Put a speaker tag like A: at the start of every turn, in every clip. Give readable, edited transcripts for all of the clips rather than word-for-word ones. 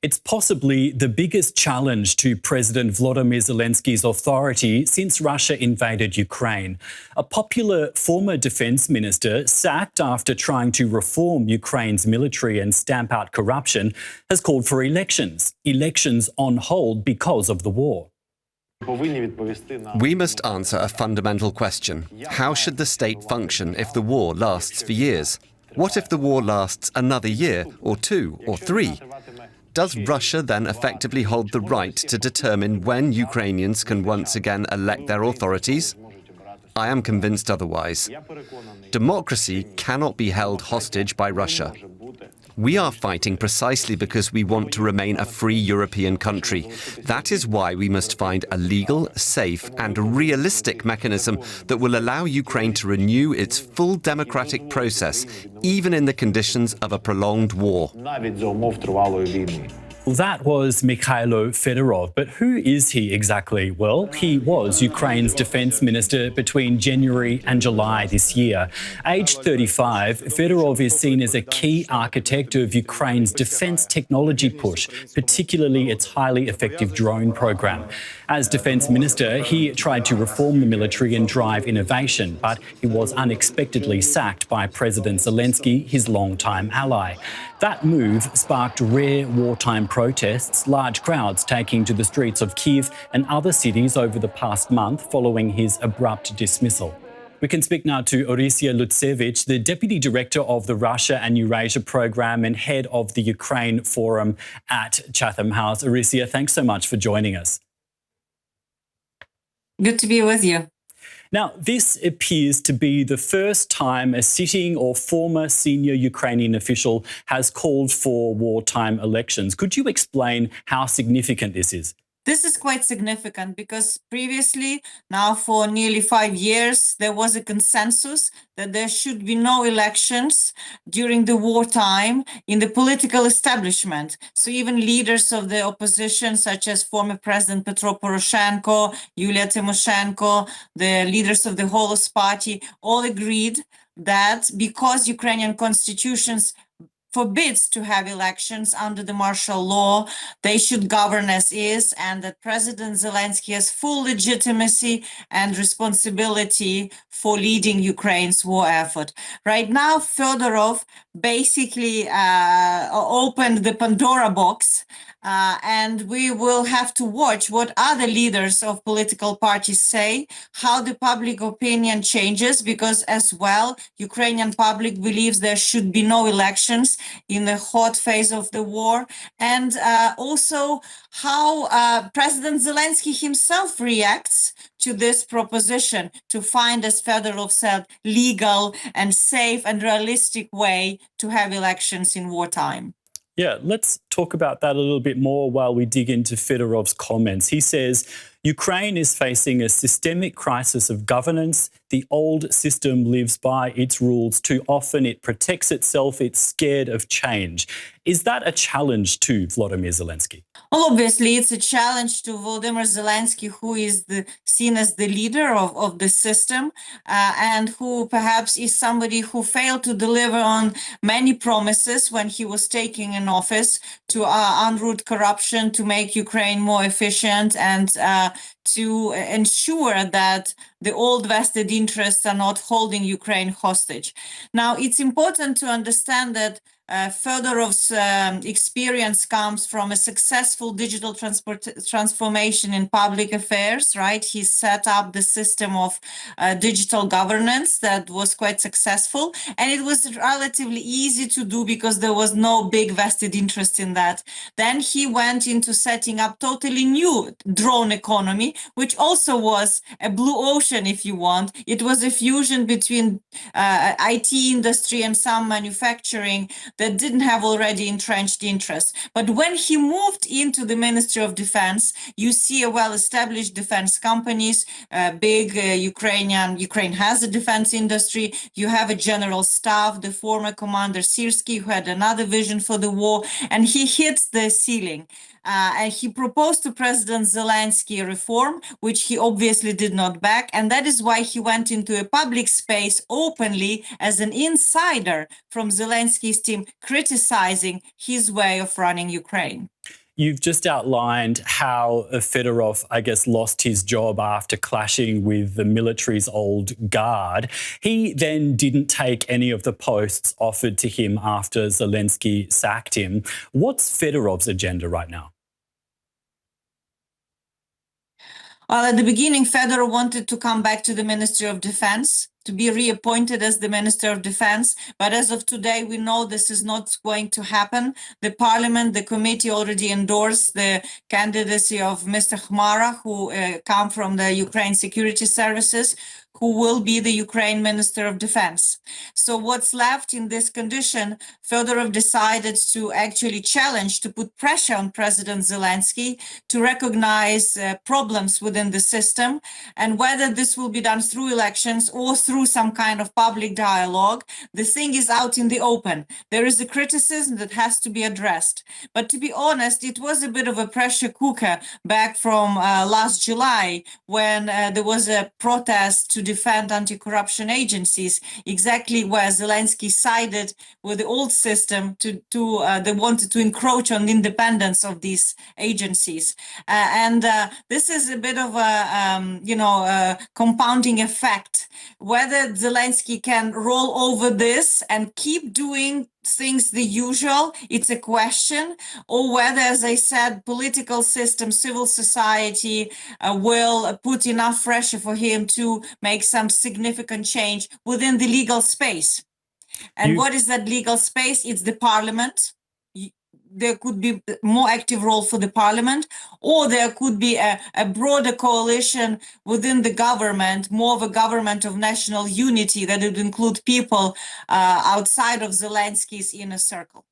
A: It's possibly the biggest challenge to President Volodymyr Zelensky's authority since Russia invaded Ukraine. A popular former defence minister, sacked after trying to reform Ukraine's military and stamp out corruption, has called for elections on hold because of the war.
B: We must answer a fundamental question. How should the state function if the war lasts for years? What if the war lasts another year, or 2, or 3? Does Russia then effectively hold the right to determine when Ukrainians can once again elect their authorities? I am convinced otherwise. Democracy cannot be held hostage by Russia. We are fighting precisely because we want to remain a free European country. That is why we must find a legal, safe and realistic mechanism that will allow Ukraine to renew its full democratic process, even in the conditions of a prolonged war.
A: That was Mykhailo Fedorov, but who is he exactly? Well, he was Ukraine's defence minister between January and July this year. Aged 35, Fedorov is seen as a key architect of Ukraine's defence technology push, particularly its highly effective drone program. As defence minister, he tried to reform the military and drive innovation, but he was unexpectedly sacked by President Zelensky, his longtime ally. That move sparked rare wartime protests, large crowds taking to the streets of Kyiv and other cities over the past month following his abrupt dismissal. We can speak now to Orysia Lutsevych, the Deputy Director of the Russia and Eurasia Programme and Head of the Ukraine Forum at Chatham House. Orysia, thanks so much for joining us.
C: Good to be with you.
A: Now, this appears to be the first time a sitting or former senior Ukrainian official has called for wartime elections. Could you explain how significant this is?
C: This is quite significant because previously, now for nearly 5 years, there was a consensus that there should be no elections during the wartime in the political establishment. So even leaders of the opposition, such as former President Petro Poroshenko, Yulia Tymoshenko, the leaders of the Holos Party, all agreed that because Ukrainian constitutions forbids to have elections under the martial law, they should govern as is, and that President Zelensky has full legitimacy and responsibility for leading Ukraine's war effort. Right now, Fedorov basically opened the Pandora box, and we will have to watch what other leaders of political parties say, how the public opinion changes, because as well, Ukrainian public believes there should be no elections in the hot phase of the war, and also how President Zelensky himself reacts to this proposition to find, as Fedorov said, legal and safe and realistic way to have elections in wartime.
A: Yeah, let's talk about that a little bit more while we dig into Fedorov's comments. He says, Ukraine is facing a systemic crisis of governance. The old system lives by its rules too often. It protects itself. It's scared of change. Is that a challenge to Volodymyr Zelensky?
C: Well, obviously, it's a challenge to Volodymyr Zelensky, who is seen as the leader of the system and who perhaps is somebody who failed to deliver on many promises when he was taking in office to unroot corruption, to make Ukraine more efficient, and to ensure that the old vested interests are not holding Ukraine hostage. Now, it's important to understand that Fedorov's experience comes from a successful digital transformation in public affairs, right? He set up the system of digital governance that was quite successful, and it was relatively easy to do because there was no big vested interest in that. Then he went into setting up totally new drone economy, which also was a blue ocean, if you want. It was a fusion between IT industry and some manufacturing that didn't have already entrenched interests. But when he moved into the Ministry of Defense, you see a well-established defense companies, Ukraine has a defense industry. You have a general staff, the former commander Syrsky, who had another vision for the war, and he hits the ceiling. And he proposed to President Zelensky a reform, which he obviously did not back. And that is why he went into a public space openly as an insider from Zelensky's team, criticizing his way of running Ukraine.
A: You've just outlined how Fedorov, I guess, lost his job after clashing with the military's old guard. He then didn't take any of the posts offered to him after Zelensky sacked him. What's Fedorov's agenda right now?
C: Well, at the beginning, Fedorov wanted to come back to the Ministry of Defense, to be reappointed as the Minister of Defense. But as of today, we know this is not going to happen. The parliament, the committee already endorsed the candidacy of Mr. Khmara, who come from the Ukraine Security Services, who will be the Ukraine Minister of Defense. So what's left in this condition, Fedorov decided to actually challenge, to put pressure on President Zelensky to recognize problems within the system, and whether this will be done through elections or through some kind of public dialogue, the thing is out in the open. There is a criticism that has to be addressed. But to be honest, it was a bit of a pressure cooker back from last July, when there was a protest to defend anti-corruption agencies, exactly where Zelensky sided with the old system they wanted to encroach on the independence of these agencies. This is a bit of a compounding effect. Whether Zelensky can roll over this and keep doing things the usual, it's a question, or whether, as I said, political system, civil society will put enough pressure for him to make some significant change within the legal space. And what is that legal space? It's the parliament. There could be a more active role for the parliament, or there could be a broader coalition within the government, more of a government of national unity that would include people outside of Zelensky's inner circle.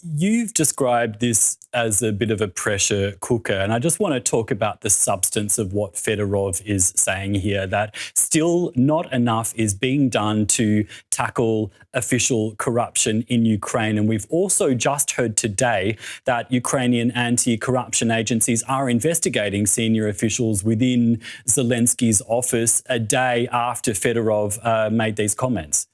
A: You've described this as a bit of a pressure cooker, and I just want to talk about the substance of what Fedorov is saying here, that still not enough is being done to tackle official corruption in Ukraine. And we've also just heard today that Ukrainian anti-corruption agencies are investigating senior officials within Zelensky's office a day after Fedorov made these comments.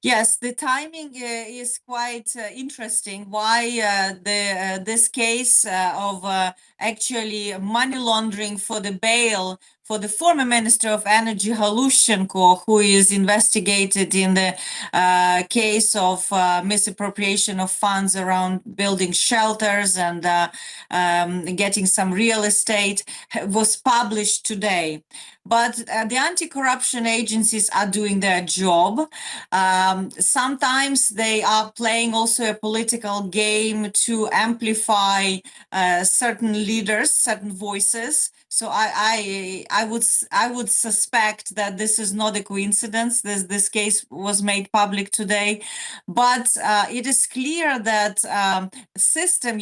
C: Yes, the timing is quite interesting. Why this case of actually money laundering for the bail for the former Minister of Energy, Halushenko, who is investigated in the case of misappropriation of funds around building shelters and getting some real estate, was published today. But the anti-corruption agencies are doing their job. Sometimes they are playing also a political game to amplify certain leaders, certain voices. So I would suspect that this is not a coincidence. This case was made public today, but it is clear that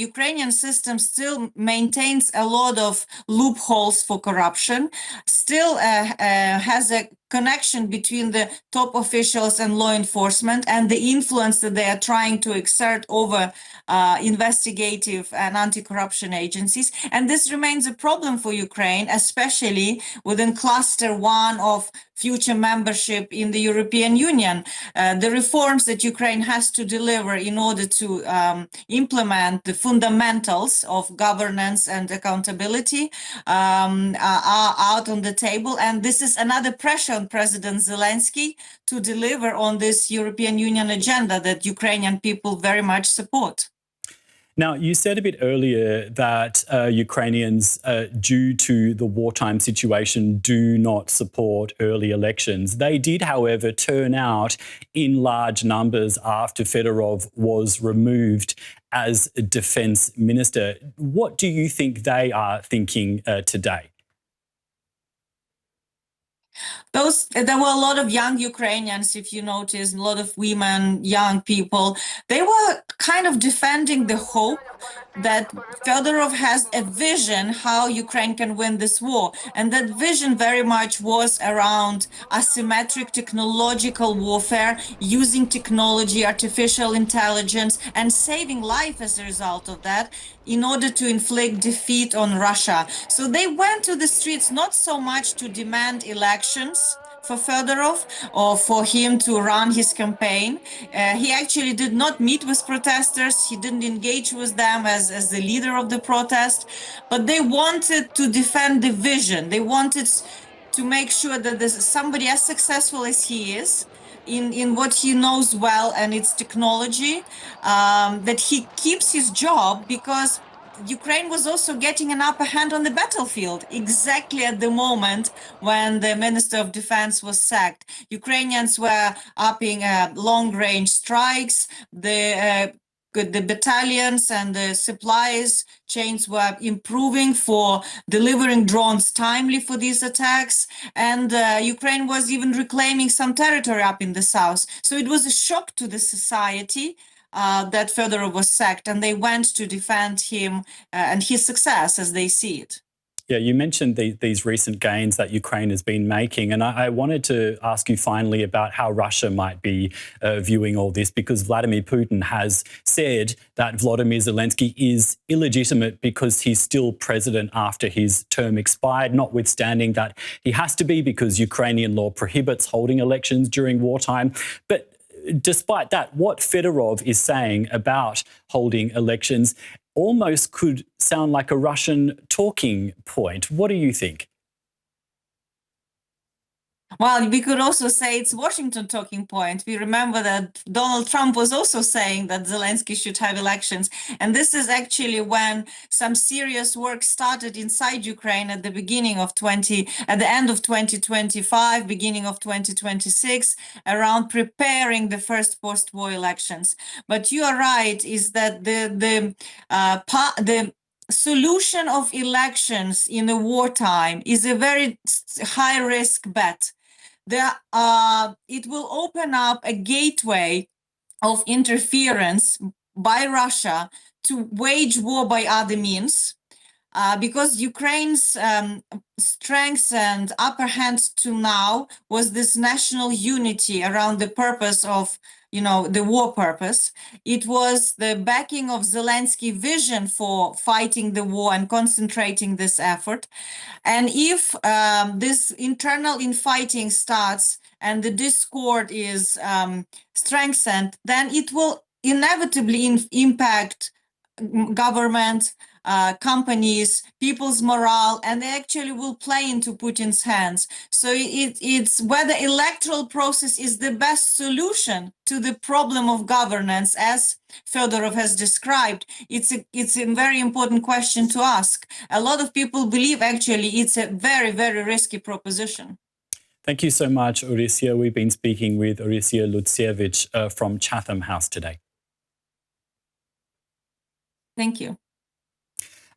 C: Ukrainian system still maintains a lot of loopholes for corruption, still has a connection between the top officials and law enforcement and the influence that they are trying to exert over investigative and anti-corruption agencies. And this remains a problem for Ukraine, especially within cluster one of future membership in the European Union. The reforms that Ukraine has to deliver in order to implement the fundamentals of governance and accountability are out on the table. And this is another pressure on President Zelensky to deliver on this European Union agenda that Ukrainian people very much support.
A: Now, you said a bit earlier that Ukrainians, due to the wartime situation, do not support early elections. They did, however, turn out in large numbers after Fedorov was removed as defence minister. What do you think they are thinking today?
C: There were a lot of young Ukrainians, if you notice, a lot of women, young people. They were kind of defending the hope that Fedorov has a vision how Ukraine can win this war. And that vision very much was around asymmetric technological warfare, using technology, artificial intelligence, and saving life as a result of that in order to inflict defeat on Russia. So they went to the streets not so much to demand elections for Fedorov or for him to run his campaign. He actually did not meet with protesters. He didn't engage with them as the leader of the protest, but they wanted to defend the vision. They wanted to make sure that there's somebody as successful as he is in what he knows well, and it's technology, that he keeps his job, because Ukraine was also getting an upper hand on the battlefield exactly at the moment when the Minister of Defense was sacked. Ukrainians were upping long-range strikes. The battalions and the supplies chains were improving for delivering drones timely for these attacks. And Ukraine was even reclaiming some territory up in the south. So it was a shock to the society that Fedorov was sacked, and they went to defend him and his success as they see it.
A: Yeah, you mentioned these recent gains that Ukraine has been making, and I wanted to ask you finally about how Russia might be viewing all this, because Vladimir Putin has said that Volodymyr Zelensky is illegitimate because he's still president after his term expired, notwithstanding that he has to be because Ukrainian law prohibits holding elections during wartime. But despite that, what Fedorov is saying about holding elections almost could sound like a Russian talking point. What do you think?
C: Well, we could also say it's Washington talking point. We remember that Donald Trump was also saying that Zelensky should have elections. And this is actually when some serious work started inside Ukraine at the end of 2025, beginning of 2026, around preparing the first post-war elections. But you are right, is that the solution of elections in a wartime is a very high-risk bet. It will open up a gateway of interference by Russia to wage war by other means, because Ukraine's strength and upper hand to now was this national unity around the purpose of, the war purpose. It was the backing of Zelensky vision for fighting the war and concentrating this effort. And if this internal infighting starts and the discord is strengthened, then it will inevitably impact government, companies, people's morale, and they actually will play into Putin's hands. So it's whether electoral process is the best solution to the problem of governance, as Fedorov has described. It's a very important question to ask. A lot of people believe actually it's a very, very risky proposition.
A: Thank you so much, Orysia. We've been speaking with Orysia Lutsevych from Chatham House today.
C: Thank you.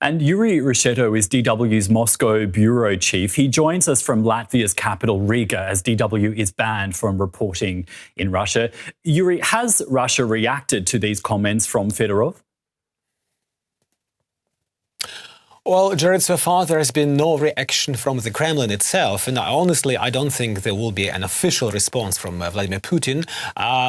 A: And Juri Rescheto is DW's Moscow bureau chief. He joins us from Latvia's capital, Riga, as DW is banned from reporting in Russia. Juri, has Russia reacted to these comments from Fedorov?
D: Well, Jared, so far there has been no reaction from the Kremlin itself, and honestly, I don't think there will be an official response from Vladimir Putin.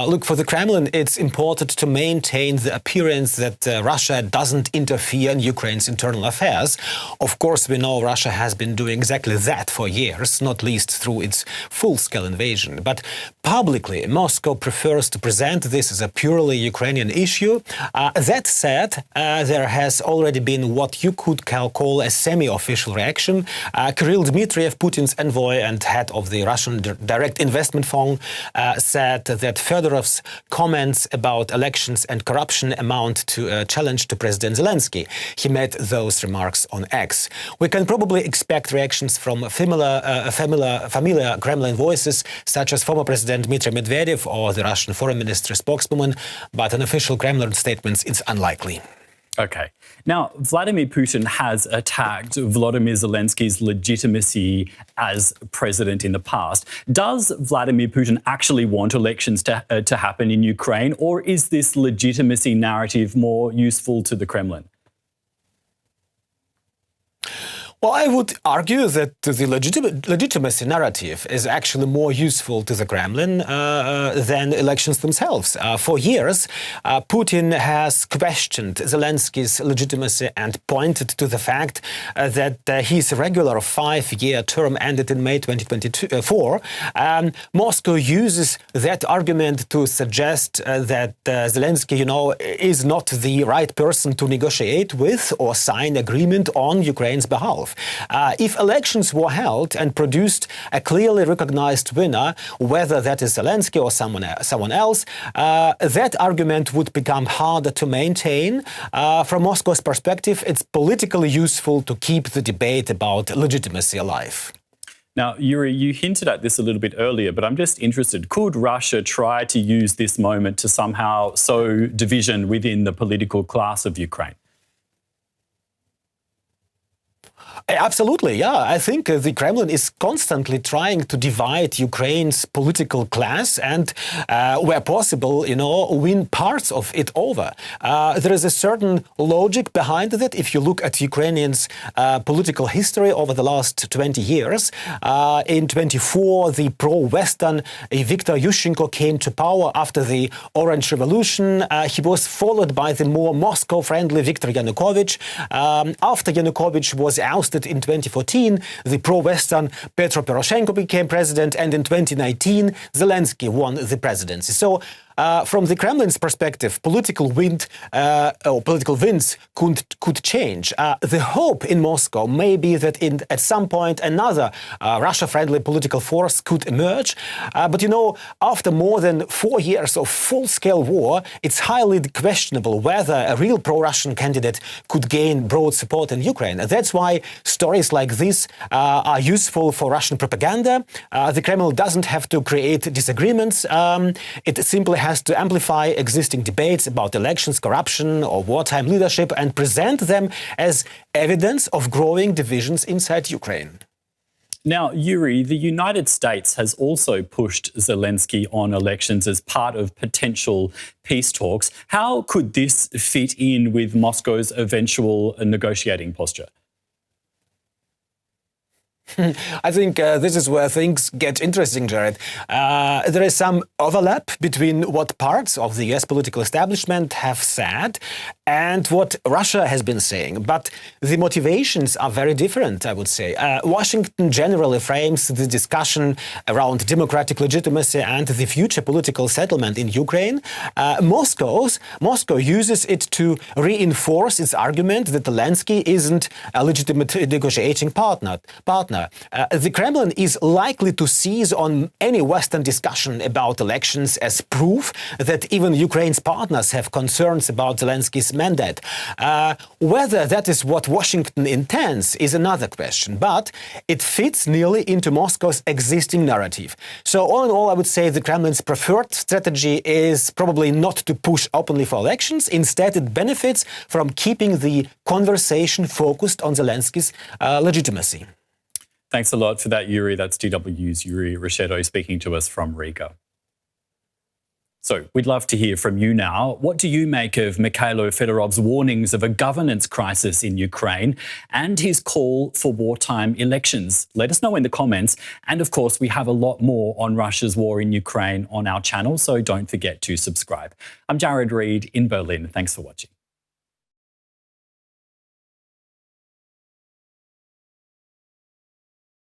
D: Look, for the Kremlin, it's important to maintain the appearance that Russia doesn't interfere in Ukraine's internal affairs. Of course, we know Russia has been doing exactly that for years, not least through its full-scale invasion. But publicly, Moscow prefers to present this as a purely Ukrainian issue. That said, there has already been what you could call a semi-official reaction. Kirill Dmitriev, Putin's envoy and head of the Russian Direct Investment Fund, said that Fedorov's comments about elections and corruption amount to a challenge to President Zelensky. He made those remarks on X. We can probably expect reactions from familiar Kremlin voices, such as former President Dmitry Medvedev or the Russian foreign minister spokeswoman, but an official Kremlin statement is unlikely.
A: Okay. Now, Vladimir Putin has attacked Volodymyr Zelensky's legitimacy as president in the past. Does Vladimir Putin actually want elections to happen in Ukraine, or is this legitimacy narrative more useful to the Kremlin?
D: Well, I would argue that the legitimacy narrative is actually more useful to the Kremlin than elections themselves. For years, Putin has questioned Zelensky's legitimacy and pointed to the fact that his regular 5-year term ended in May 2024. Moscow uses that argument to suggest that Zelensky, is not the right person to negotiate with or sign agreement on Ukraine's behalf. If elections were held and produced a clearly recognized winner, whether that is Zelensky or someone else, that argument would become harder to maintain. From Moscow's perspective, it's politically useful to keep the debate about legitimacy alive.
A: Now, Juri, you hinted at this a little bit earlier, but I'm just interested. Could Russia try to use this moment to somehow sow division within the political class of Ukraine?
D: Absolutely, yeah. I think the Kremlin is constantly trying to divide Ukraine's political class and, where possible, win parts of it over. There is a certain logic behind that. If you look at Ukrainians' political history over the last 20 years, in 24, the pro-Western Viktor Yushchenko came to power after the Orange Revolution. He was followed by the more Moscow-friendly Viktor Yanukovych. After Yanukovych was ousted in 2014, the pro-Western Petro Poroshenko became president, and in 2019, Zelensky won the presidency. So, from the Kremlin's perspective, political winds could change. The hope in Moscow may be that at some point another Russia-friendly political force could emerge. But after more than 4 years of full-scale war, it's highly questionable whether a real pro-Russian candidate could gain broad support in Ukraine. That's why stories like this are useful for Russian propaganda. The Kremlin doesn't have to create disagreements. It simply has to amplify existing debates about elections, corruption, or wartime leadership and present them as evidence of growing divisions inside Ukraine.
A: Now, Juri, the United States has also pushed Zelensky on elections as part of potential peace talks. How could this fit in with Moscow's eventual negotiating posture?
D: I think this is where things get interesting, Jared. There is some overlap between what parts of the US political establishment have said and what Russia has been saying. But the motivations are very different, I would say. Washington generally frames the discussion around democratic legitimacy and the future political settlement in Ukraine. Moscow uses it to reinforce its argument that Zelensky isn't a legitimate negotiating partner. The Kremlin is likely to seize on any Western discussion about elections as proof that even Ukraine's partners have concerns about Zelensky's mandate. Whether that is what Washington intends is another question, but it fits nearly into Moscow's existing narrative. So all in all, I would say the Kremlin's preferred strategy is probably not to push openly for elections. Instead, it benefits from keeping the conversation focused on Zelensky's legitimacy.
A: Thanks a lot for that, Juri. That's DW's Juri Rescheto speaking to us from Riga. So we'd love to hear from you now. What do you make of Mykhailo Fedorov's warnings of a governance crisis in Ukraine and his call for wartime elections? Let us know in the comments. And of course, we have a lot more on Russia's war in Ukraine on our channel, so don't forget to subscribe. I'm Jared Reid in Berlin. Thanks for watching.